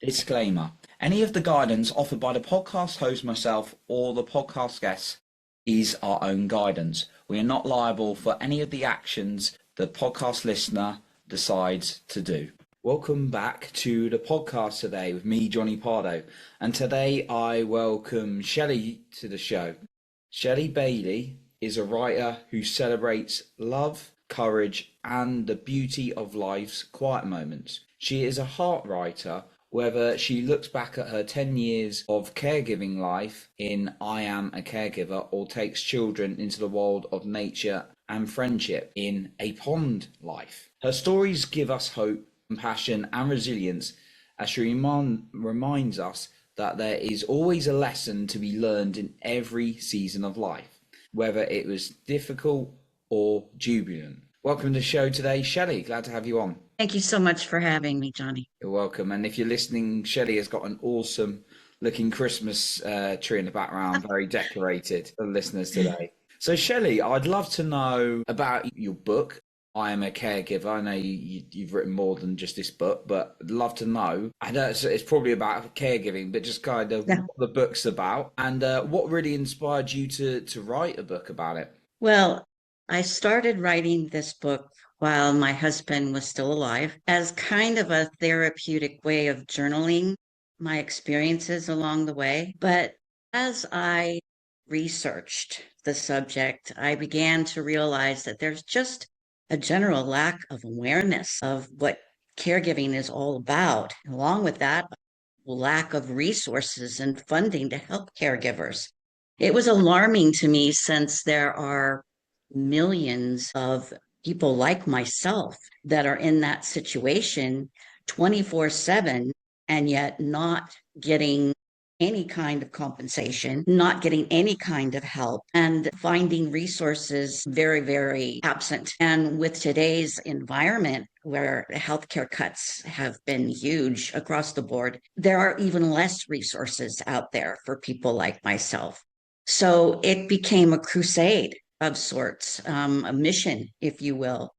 Disclaimer. Any of the guidance offered by the podcast host, myself, or the podcast guests is our own guidance. We are not liable for any of the actions the podcast listener decides to do. Welcome back to the podcast today with me, Johnny Pardo. And today I welcome Shelly to the show. Shelly Bailey is a writer who celebrates love, courage, and the beauty of life's quiet moments. She is a heart writer, whether she looks back at her 10 years of caregiving life in I Am a Caregiver or takes children into the world of nature and friendship in A Pond Life. Her stories give us hope, compassion, and resilience as she reminds us that there is always a lesson to be learned in every season of life, whether it was difficult or jubilant. Welcome to the show today, Shelly. Glad to have you on. Thank you so much for having me, Johnny. You're welcome. And if you're listening, Shelly has got an awesome looking Christmas tree in the background, very decorated for the listeners today. So Shelly, I'd love to know about your book, I Am a Caregiver. I know you've written more than just this book, but I'd love to know. I know it's probably about caregiving, but just kind of what the book's about and what really inspired you to write a book about it. Well, I started writing this book while my husband was still alive as kind of a therapeutic way of journaling my experiences along the way. But as I researched the subject, I began to realize that there's just a general lack of awareness of what caregiving is all about. Along with that, lack of resources and funding to help caregivers. It was alarming to me since there are millions of people like myself that are in that situation 24/7 and yet not getting any kind of compensation, not getting any kind of help, and finding resources very, very absent. And with today's environment, where healthcare cuts have been huge across the board, there are even less resources out there for people like myself. So it became a crusade of sorts, a mission, if you will,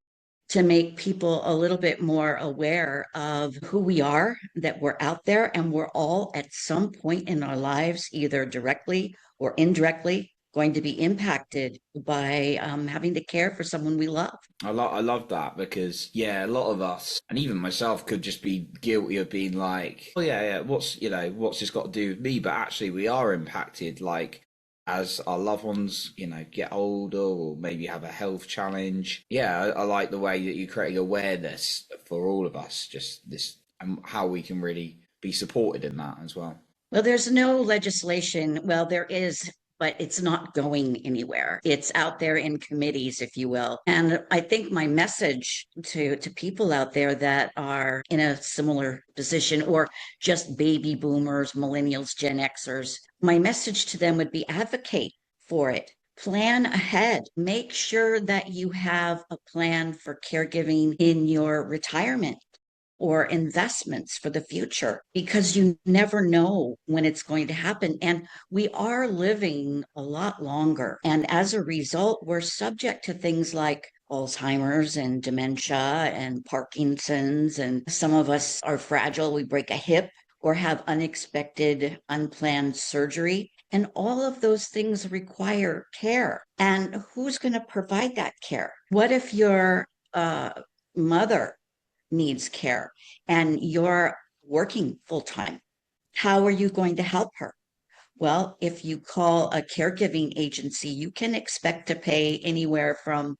to make people a little bit more aware of who we are, that we're out there, and we're all at some point in our lives, either directly or indirectly, going to be impacted by having to care for someone we love. I love that because a lot of us and even myself could just be guilty of being like, oh yeah, what's this got to do with me? But actually we are impacted as our loved ones, get older or maybe have a health challenge. I like the way that you create awareness for all of us, just this and how we can really be supported in that as well. Well, there's no legislation. Well, there is, but it's not going anywhere. It's out there in committees, if you will. And I think my message to people out there that are in a similar position or just baby boomers, millennials, Gen Xers, my message to them would be advocate for it. Plan ahead. Make sure that you have a plan for caregiving in your retirement or investments for the future, because you never know when it's going to happen. And we are living a lot longer. And as a result, we're subject to things like Alzheimer's and dementia and Parkinson's. And some of us are fragile. We break a hip or have unexpected, unplanned surgery. And all of those things require care. And who's going to provide that care? What if your mother needs care and you're working full time? How are you going to help her? Well, if you call a caregiving agency, you can expect to pay anywhere from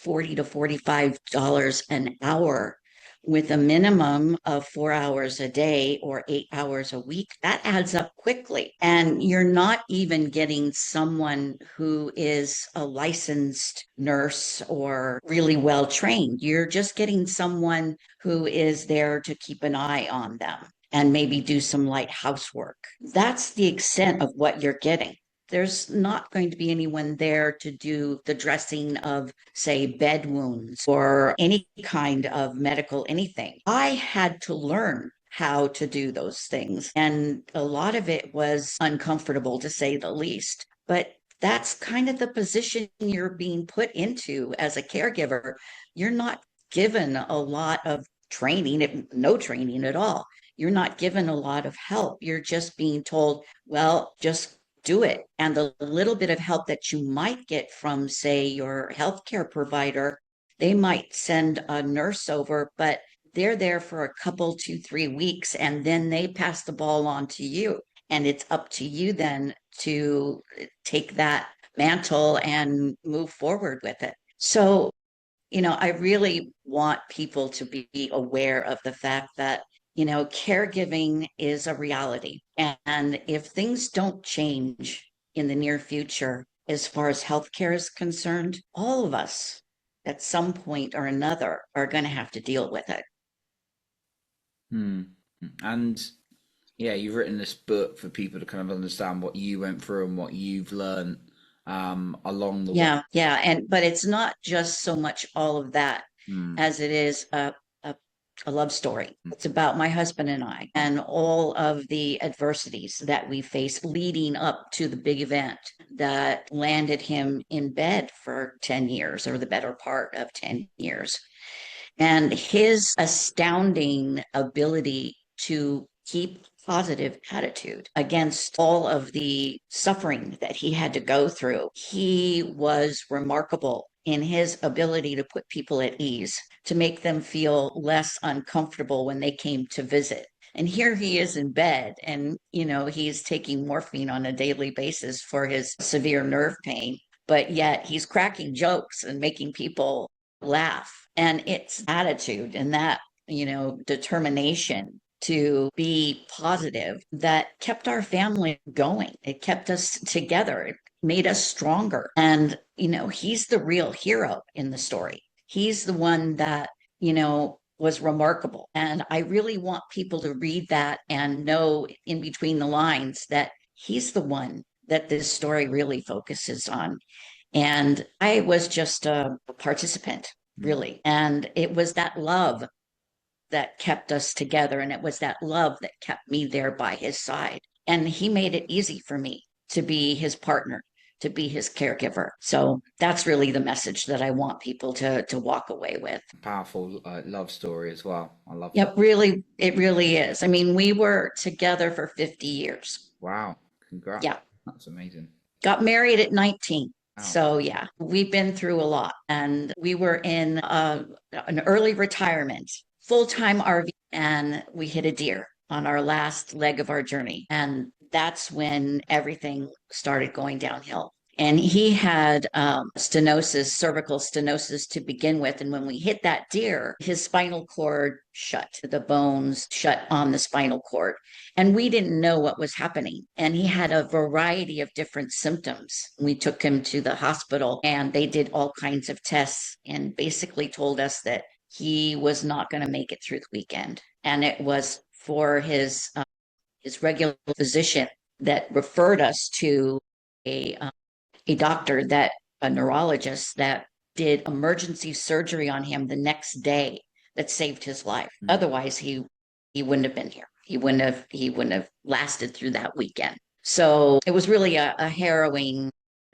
$40 to $45 an hour with a minimum of 4 hours a day or 8 hours a week. That adds up quickly. And you're not even getting someone who is a licensed nurse or really well trained. You're just getting someone who is there to keep an eye on them and maybe do some light housework. That's the extent of what you're getting. There's not going to be anyone there to do the dressing of, say, bed wounds or any kind of medical anything. I had to learn how to do those things. And a lot of it was uncomfortable, to say the least. But that's kind of the position you're being put into as a caregiver. You're not given a lot of training, no training at all. you're not given a lot of help. You're just being told, well, just do it. And the little bit of help that you might get from, say, your healthcare provider, they might send a nurse over, but they're there for a couple, 2, 3 weeks, and then they pass the ball on to you. And it's up to you then to take that mantle and move forward with it. So, I really want people to be aware of the fact that, caregiving is a reality. And if things don't change in the near future, as far as healthcare is concerned, all of us at some point or another are going to have to deal with it. Hmm. And yeah, you've written this book for people to kind of understand what you went through and what you've learned along the way. Yeah, yeah. But it's not just so much all of that Hmm. as it is a love story. It's about my husband and I and all of the adversities that we faced leading up to the big event that landed him in bed for 10 years, or the better part of 10 years. And his astounding ability to keep positive attitude against all of the suffering that he had to go through. He was remarkable in his ability to put people at ease, to make them feel less uncomfortable when they came to visit. And here he is in bed, and he's taking morphine on a daily basis for his severe nerve pain, but yet he's cracking jokes and making people laugh. And it's attitude and that, determination to be positive that kept our family going. It kept us together. It made us stronger. And, he's the real hero in the story. He's the one that, was remarkable. And I really want people to read that and know in between the lines that he's the one that this story really focuses on. And I was just a participant, Hmm. really. And it was that love that kept us together. And it was that love that kept me there by his side. And he made it easy for me to be his partner, to be his caregiver. So that's really the message that I want people to walk away with. Powerful love story as well. I love that. Yep, really, it really is. I mean, we were together for 50 years. Wow. Congrats. Yeah, That's amazing. got married at 19. Wow. So yeah, we've been through a lot, and we were in an early retirement, full-time RV, and we hit a deer on our last leg of our journey. And that's when everything started going downhill. And he had stenosis, cervical stenosis to begin with. And when we hit that deer, his spinal cord shut, the bones shut on the spinal cord. And we didn't know what was happening. And he had a variety of different symptoms. We took him to the hospital and they did all kinds of tests and basically told us that he was not going to make it through the weekend. And it was for his regular physician that referred us to a a doctor, that a neurologist that did emergency surgery on him the next day, that saved his life. Hmm. Otherwise, he wouldn't have been here. He wouldn't have lasted through that weekend. So it was really a harrowing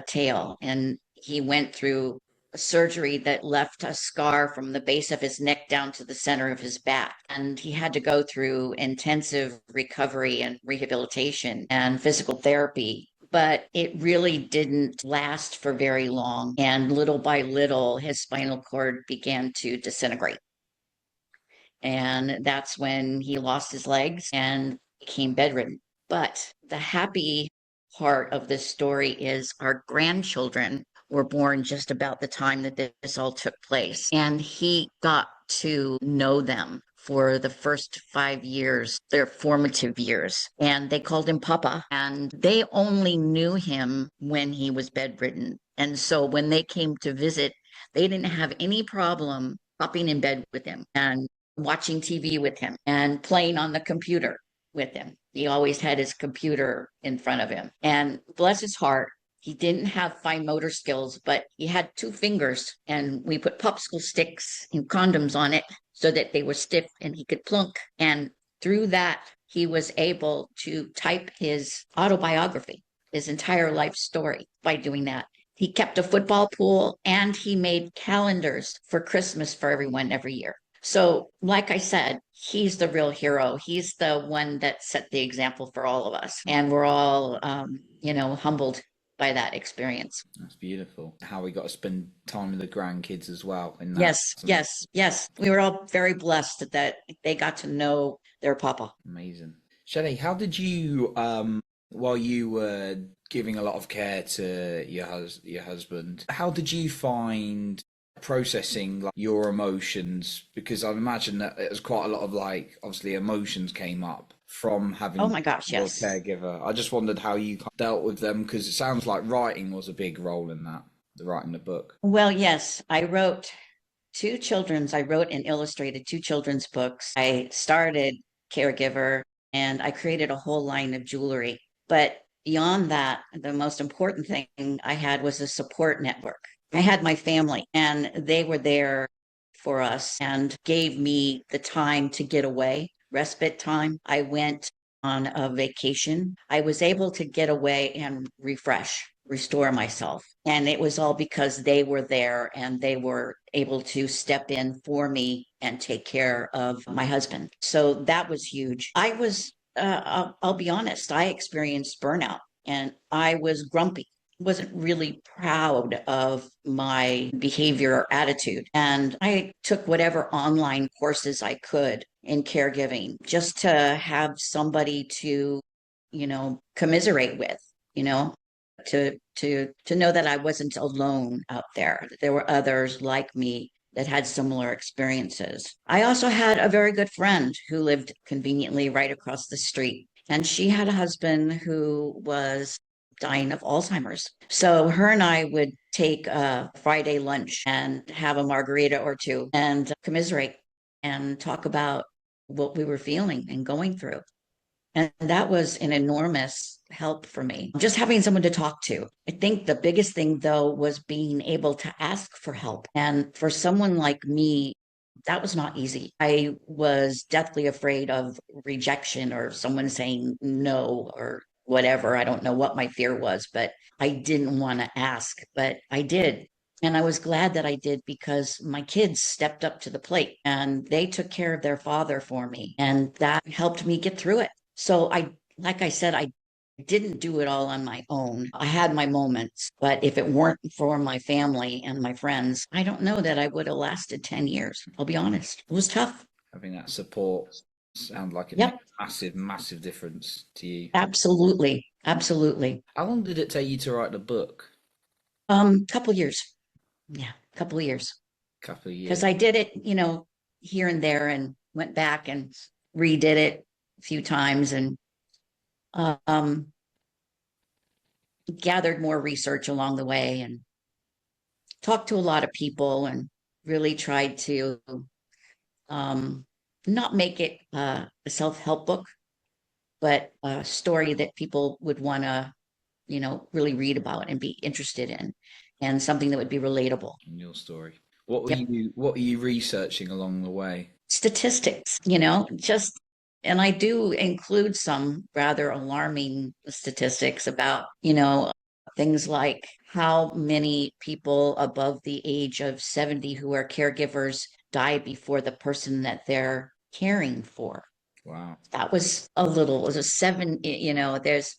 tale. And he went through a surgery that left a scar from the base of his neck down to the center of his back. And he had to go through intensive recovery and rehabilitation and physical therapy. But it really didn't last for very long. And little by little, his spinal cord began to disintegrate. And that's when he lost his legs and became bedridden. But the happy part of this story is our grandchildren were born just about the time that this all took place. And he got to know them for the first 5 years, their formative years. And they called him Papa. And they only knew him when he was bedridden. And so when they came to visit, they didn't have any problem popping in bed with him and watching TV with him and playing on the computer with him. He always had his computer in front of him. And bless his heart, he didn't have fine motor skills, but he had 2 fingers, and we put popsicle sticks and condoms on it so that they were stiff and he could plunk. And through that, he was able to type his autobiography, his entire life story, by doing that. He kept a football pool and he made calendars for Christmas for everyone every year. So, like I said, he's the real hero. He's the one that set the example for all of us. And we're all, humbled by that experience. That's beautiful. How we got to spend time with the grandkids as well in that. Yes, yes, yes. We were all very blessed that they got to know their papa. Amazing. Shelley, how did you, while you were giving a lot of care to your husband, how did you find processing like your emotions? Because I imagine that it was quite a lot of like, obviously emotions came up from Oh having my gosh, your yes. caregiver. I just wondered how you dealt with them because it sounds like writing was a big role in that, the writing the book. Well, yes, I wrote and illustrated two children's books. I started Caregiver and I created a whole line of jewelry. But beyond that, the most important thing I had was a support network. I had my family and they were there for us and gave me the time to get away, respite time. I went on a vacation. I was able to get away and refresh, restore myself. And it was all because they were there and they were able to step in for me and take care of my husband. So that was huge. I'll be honest, I experienced burnout and I was grumpy, wasn't really proud of my behavior or attitude. And I took whatever online courses I could in caregiving just to have somebody to, commiserate with, you know, to know that I wasn't alone out there. There were others like me that had similar experiences. I also had a very good friend who lived conveniently right across the street, and she had a husband who was dying of Alzheimer's. So her and I would take a Friday lunch and have a margarita or two and commiserate and talk about what we were feeling and going through. And that was an enormous help for me. Just having someone to talk to. I think the biggest thing, though, was being able to ask for help. And for someone like me, that was not easy. I was deathly afraid of rejection or someone saying no or whatever. I don't know what my fear was, but I didn't want to ask, but I did. And I was glad that I did because my kids stepped up to the plate and they took care of their father for me. And that helped me get through it. So like I said, I didn't do it all on my own. I had my moments, but if it weren't for my family and my friends, I don't know that I would have lasted 10 years. I'll be honest. It was tough. Having that support sound like it made Yep, a massive, massive difference to you. absolutely. Absolutely. How long did it take you to write the book? Couple years. Yeah, couple of years. A couple of Because years. I did it, here and there and went back and redid it a few times and um gathered more research along the way and talked to a lot of people and really tried to um, not make it a self-help book, but a story that people would want to, really read about and be interested in, and something that would be relatable. In your story. Yep. What were you researching along the way? Statistics, just, and I do include some rather alarming statistics about, things like how many people above the age of 70 who are caregivers die before the person that they're caring for. Wow. That was it was a seven, there's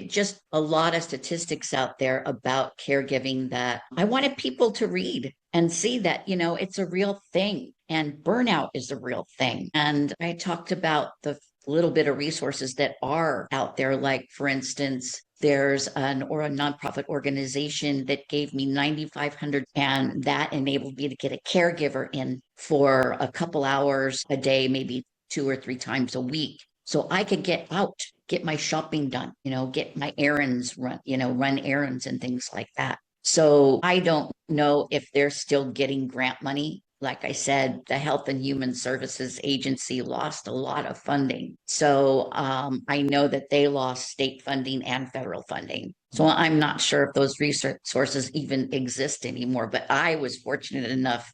just a lot of statistics out there about caregiving that I wanted people to read and see that, it's a real thing and burnout is a real thing. And I talked about the little bit of resources that are out there. Like, for instance, there's a nonprofit organization that gave me 9,500 and that enabled me to get a caregiver in for a couple hours a day, maybe two or three times a week. So I could get out, get my shopping done, get my errands run, run errands and things like that. So I don't know if they're still getting grant money. Like I said, the Health and Human Services Agency lost a lot of funding. So I know that they lost state funding and federal funding. So I'm not sure if those research sources even exist anymore, but I was fortunate enough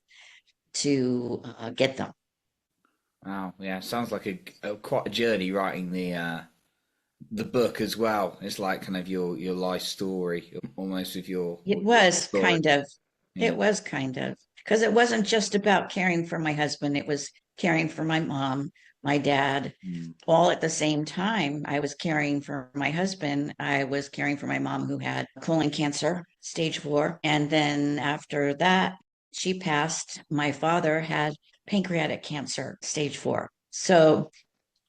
to get them. Wow. Yeah. Sounds like quite a journey writing the book as well. It's like kind of your life story, almost with your It was story. kind of, Yeah. it was kind of, because it wasn't just about caring for my husband, it was caring for my mom, my dad, Mm. all at the same time. I was caring for my husband. I was caring for my mom who had colon cancer, stage 4. And then after that, she passed. My father had pancreatic cancer, stage 4. So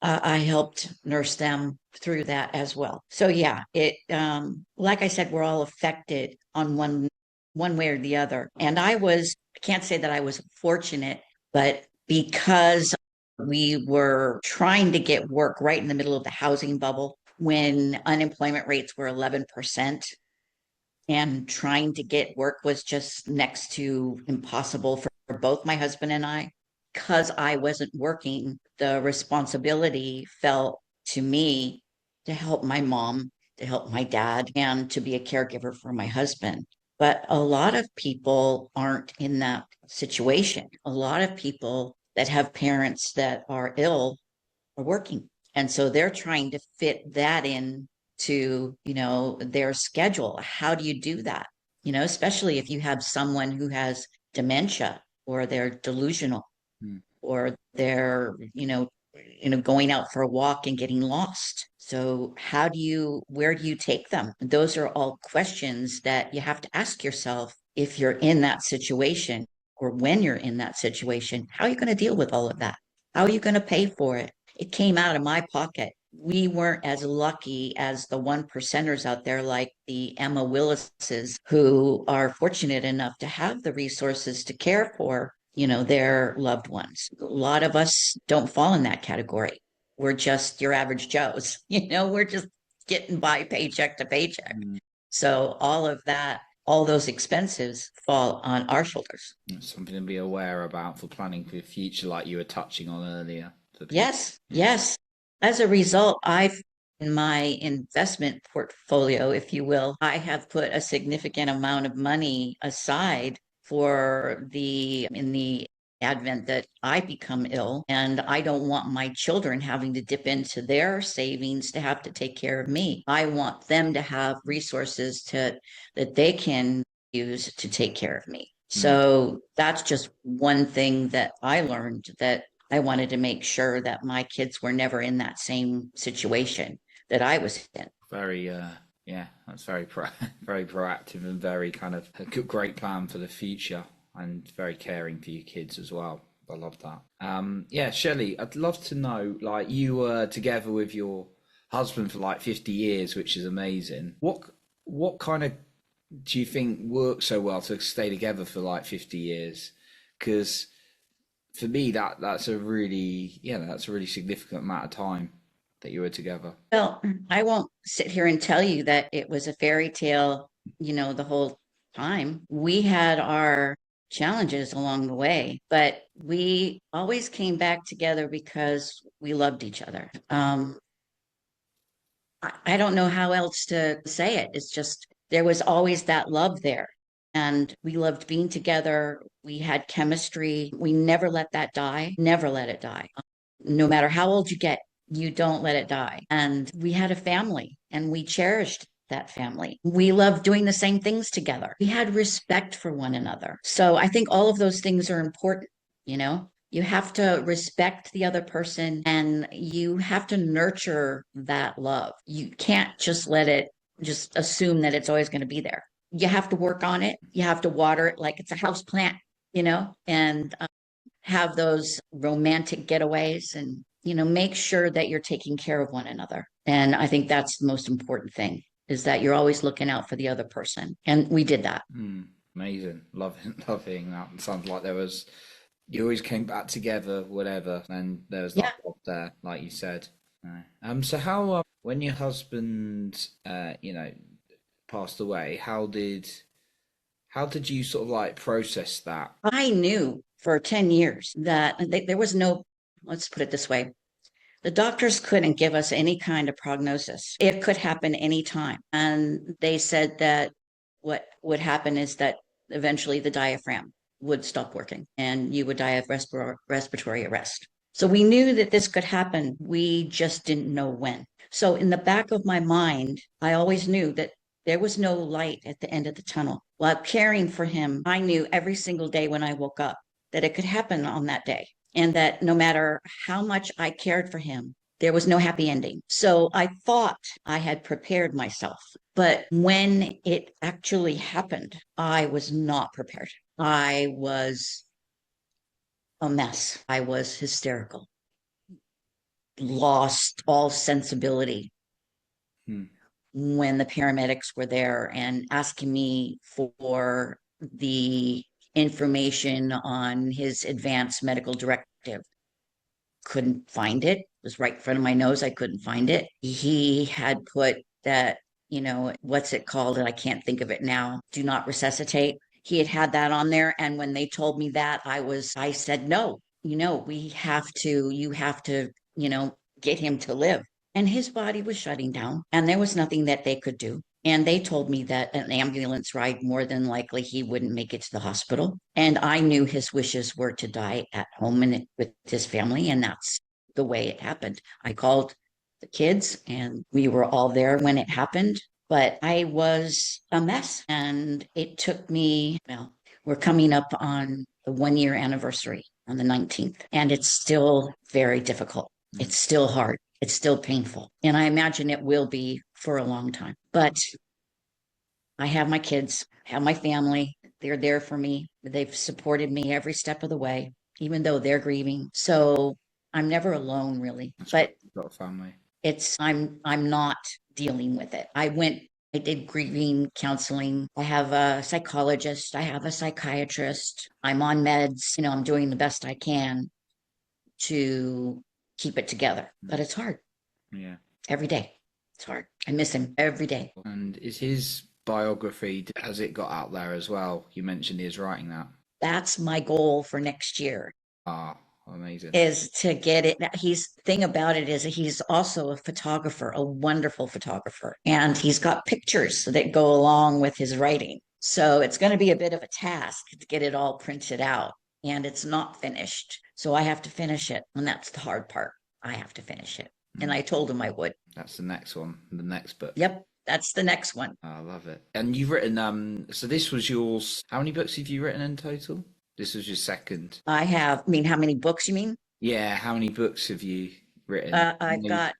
I helped nurse them through that as well. So yeah, like I said, we're all affected on one way or the other. And I can't say that I was fortunate, but because we were trying to get work right in the middle of the housing bubble when unemployment rates were 11%, and trying to get work was just next to impossible for both my husband and I. Because I wasn't working, the responsibility fell to me to help my mom, to help my dad, and to be a caregiver for my husband. But a lot of people aren't in that situation. A lot of people that have parents that are ill are working. And so they're trying to fit that in to, their schedule. How do you do that? Especially if you have someone who has dementia or they're delusional Mm. or they're, going out for a walk and getting lost. So where do you take them? Those are all questions that you have to ask yourself if you're in that situation or when you're in that situation. How are you going to deal with all of that? How are you going to pay for it? It came out of my pocket. We weren't as lucky as the 1%ers out there, like the Emma Willises, who are fortunate enough to have the resources to care for, their loved ones. A lot of us don't fall in that category. We're just your average Joes. We're just getting by paycheck to paycheck. Mm. So all of that, all those expenses fall on our shoulders. It's something to be aware about for planning for the future, like you were touching on earlier for people. Yes, yes. As a result, in my investment portfolio, if you will, I have put a significant amount of money aside in the advent that I become ill, and I don't want my children having to dip into their savings to have to take care of me. I want them to have resources that they can use to take care of me. Mm. So that's just one thing that I learned, that I wanted to make sure that my kids were never in that same situation that I was in. Very, yeah, that's very very proactive and very kind of a good, great plan for the future and very caring for your kids as well. I love that. Yeah, Shelley, I'd love to know, like, you were together with your husband for like 50 years, which is amazing. What kind of do you think worked so well to stay together for like 50 years? Because for me, that's a really, yeah, that's a really significant amount of time that you were together. Well, I won't sit here and tell you that it was a fairy tale, the whole time. We had our challenges along the way, but we always came back together because we loved each other. I don't know how else to say it. It's just there was always that love there. And we loved being together. We had chemistry. We never let that die, never let it die. No matter how old you get, you don't let it die. And we had a family and we cherished that family. We loved doing the same things together. We had respect for one another. So I think all of those things are important, you know? You have to respect the other person and you have to nurture that love. You can't just assume that it's always going to be there. You have to work on it. You have to water it like it's a house plant, and have those romantic getaways and, make sure that you're taking care of one another. And I think that's the most important thing, is that you're always looking out for the other person. And we did that. Mm, amazing, loving, loving that. It sounds like you always came back together, whatever, and there was Yeah. that love there, like you said. So how, when your husband, passed away, how did you sort of like process that? I knew for 10 years that there was no, let's put it this way, the doctors couldn't give us any kind of prognosis. It could happen anytime. And they said that what would happen is that eventually the diaphragm would stop working and you would die of respiratory arrest. So we knew that this could happen. We just didn't know when. So in the back of my mind, I always knew that There was no light at the end of the tunnel. While caring for him, I knew every single day when I woke up that it could happen on that day, and that no matter how much I cared for him, there was no happy ending. So I thought I had prepared myself. But when it actually happened, I was not prepared. I was a mess. I was hysterical, lost all sensibility Hmm. when the paramedics were there and asking me for the information on his advanced medical directive. Couldn't find it. It was right in front of my nose. I couldn't find it. He had put that, what's it called? And I can't think of it now. Do not resuscitate. He had that on there. And when they told me that, I said, no, you have to, get him to live. And his body was shutting down, and there was nothing that they could do. And they told me that an ambulance ride, more than likely, he wouldn't make it to the hospital. And I knew his wishes were to die at home and with his family. And that's the way it happened. I called the kids, and we were all there when it happened. But I was a mess. And it took me, well, we're coming up on the 1 year anniversary on the 19th. And it's still very difficult. It's still hard. It's still painful. And I imagine it will be for a long time. But I have my kids, have my family. They're there for me. They've supported me every step of the way, even though they're grieving. So I'm never alone, really. But Got a family. I'm not dealing with it. I did grieving counseling. I have a psychologist. I have a psychiatrist. I'm on meds. I'm doing the best I can to keep it together. But it's hard. Yeah. Every day. It's hard. I miss him every day. And is his biography, has it got out there as well? You mentioned he was writing that. That's my goal for next year, Ah, amazing. is to get it. Thing about it is he's also a photographer, a wonderful photographer, and he's got pictures that go along with his writing. So it's going to be a bit of a task to get it all printed out, and it's not finished. So I have to finish it, and that's the hard part. I have to finish it. And I told him I would. That's the next one, the next book. Yep, that's the next one. Oh, I love it. And you've written, so this was yours. How many books have you written in total? This was your second. How many books you mean? Yeah, how many books have you written? I've got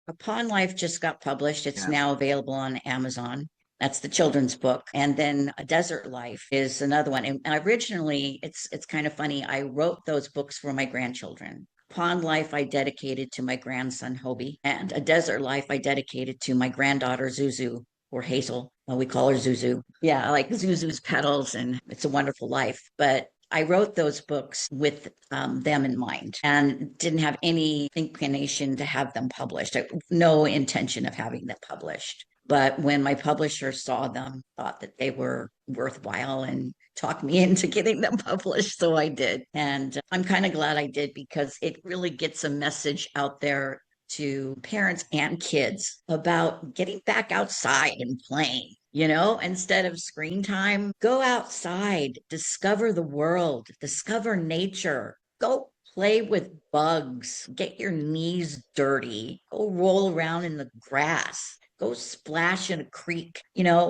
Upon Life just got published. It's now available on Amazon. That's the children's book. And then A Desert Life is another one. And originally, it's kind of funny. I wrote those books for my grandchildren. Upon Life, I dedicated to my grandson, Hobie. And A Desert Life, I dedicated to my granddaughter, Zuzu, or Hazel. Well, we call her Zuzu. Yeah, I like Zuzu's petals, and It's a Wonderful Life. But I wrote those books with them in mind and didn't have any inclination to have them published. No intention of having them published. But when my publisher saw them, thought that they were worthwhile and talked me into getting them published. So I did. And I'm kind of glad I did, because it really gets a message out there to parents and kids about getting back outside and playing. Instead of screen time, go outside, discover the world, discover nature, go play with bugs, get your knees dirty, go roll around in the grass, go splash in a creek,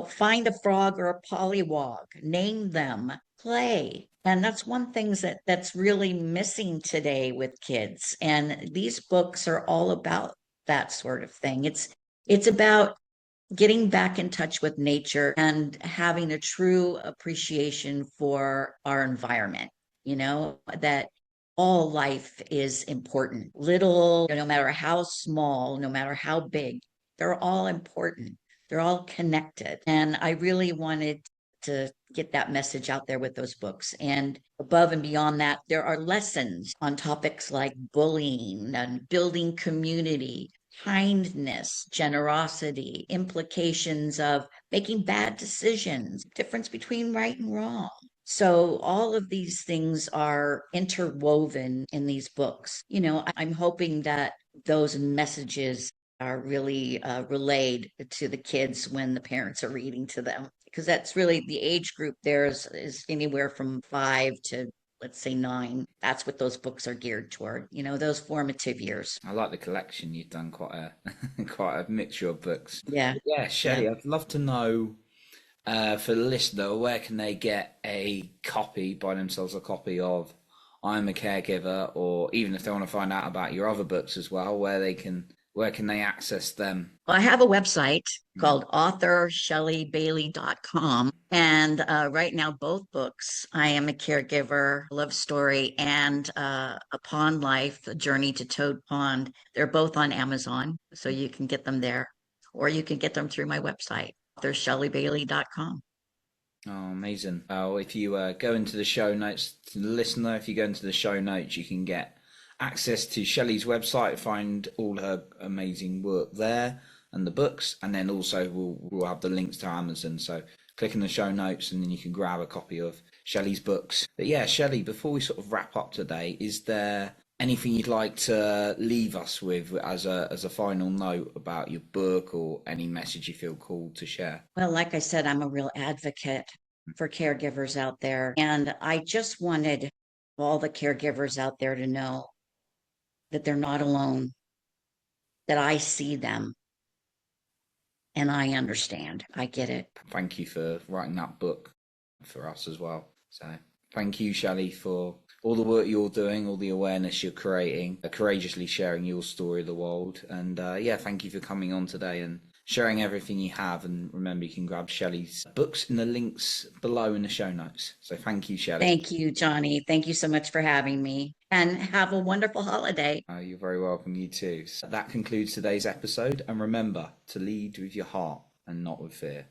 find a frog or a pollywog, name them, play. And that's one thing that's really missing today with kids. And these books are all about that sort of thing. It's about getting back in touch with nature and having a true appreciation for our environment, that all life is important. Little, no matter how small, no matter how big, they're all important. They're all connected. And I really wanted to get that message out there with those books. And above and beyond that, there are lessons on topics like bullying and building community, kindness, generosity, implications of making bad decisions, difference between right and wrong. So all of these things are interwoven in these books. I'm hoping that those messages are really relayed to the kids when the parents are reading to them, because that's really the age group there is anywhere from 5 to let's say 9. That's what those books are geared toward, those formative years. I like the collection. You've done quite a quite a mixture of books. Yeah. Yeah, Yeah. Shelley, I'd love to know for the listener, where can they get a copy, buy themselves a copy of I'm a Caregiver, or even if they want to find out about your other books as well, where can they access them? Well, I have a website Mm. called authorShellyBailey.com. And right now, both books, I Am a Caregiver, Love Story, and A Pond Life, A Journey to Toad Pond, they're both on Amazon. So you can get them there, or you can get them through my website, authorShellyBailey.com. Oh, amazing. Oh, if you go into the show notes to the listener, if you go into the show notes, you can get access to Shelley's website, find all her amazing work there and the books, and then also we'll have the links to Amazon. So click in the show notes and then you can grab a copy of Shelley's books. But yeah, Shelley, before we sort of wrap up today, is there anything you'd like to leave us with as a final note about your book, or any message you feel called to share? Well, like I said, I'm a real advocate for caregivers out there. And I just wanted all the caregivers out there to know that they're not alone, that I see them and I understand. I get it. Thank you for writing that book for us as well. So thank you, Shelley, for all the work you're doing, all the awareness you're creating, courageously sharing your story of the world. And yeah, thank you for coming on today and sharing everything you have. And remember, you can grab Shelley's books in the links below in the show notes. So thank you, Shelley. Thank you, Johnny. Thank you so much for having me, and have a wonderful holiday. You're very welcome. You too. So that concludes today's episode. And remember to lead with your heart and not with fear.